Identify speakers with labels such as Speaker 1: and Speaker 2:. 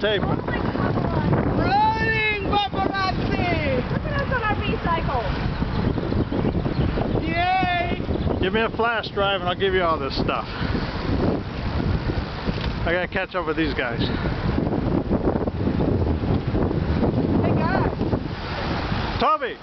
Speaker 1: tape.
Speaker 2: Rolling paparazzi.
Speaker 3: Rolling paparazzi!
Speaker 2: Look at us on our V-cycle.
Speaker 3: Yay!
Speaker 1: Give me a flash drive and I'll give you all this stuff. I gotta catch up with these guys.
Speaker 3: Hey guys!
Speaker 1: Toby!